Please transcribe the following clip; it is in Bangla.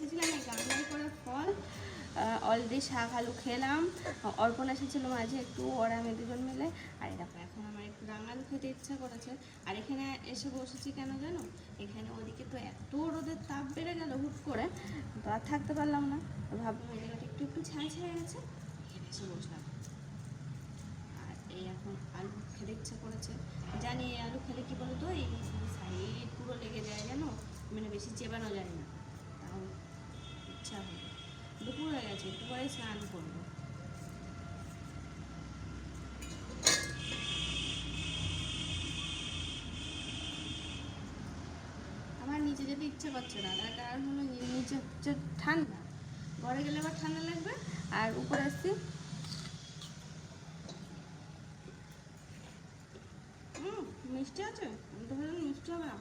এসেছিলাম এই গামলায় করে ফল, অলরেডি শাক আলু খেলাম। অর্পণ এসেছিলো মাঝে একটু, ওরা আমি দুজন মিলে। আর এরকম এখন আমার একটু রাঙালু খেতে ইচ্ছা করেছে। আর এখানে এসে বসেছি কেন জানো, এখানে ওদিকে তো এত রোদের তাপ বেড়ে গেল হুট করে, তো আর থাকতে পারলাম না। ভাবলাম এই জায়গাটা একটু একটু ছাই ছাই গেছে, এখানে এসে বসলাম। আর এই এখন আলু খেতে ইচ্ছা করেছে। জানি এই আলু খেলে কি বলো তো, এই সাইড পুরো লেগে যায় জানো, মানে বেশি চেবানো যায় না, তাও ইচ্ছা হবে। দুপুর হয়ে গেছে, একটু পরে স্নান করবো। আমার নিচে যেতে ইচ্ছা করছে না, তার কারণ হলো নিচে হচ্ছে ঠান্ডা, ঘরে গেলে আবার ঠান্ডা লাগবে। আর উপরে আসছি, মিষ্টি আছে, আমি তো ভাবলাম মিষ্টি হবে না।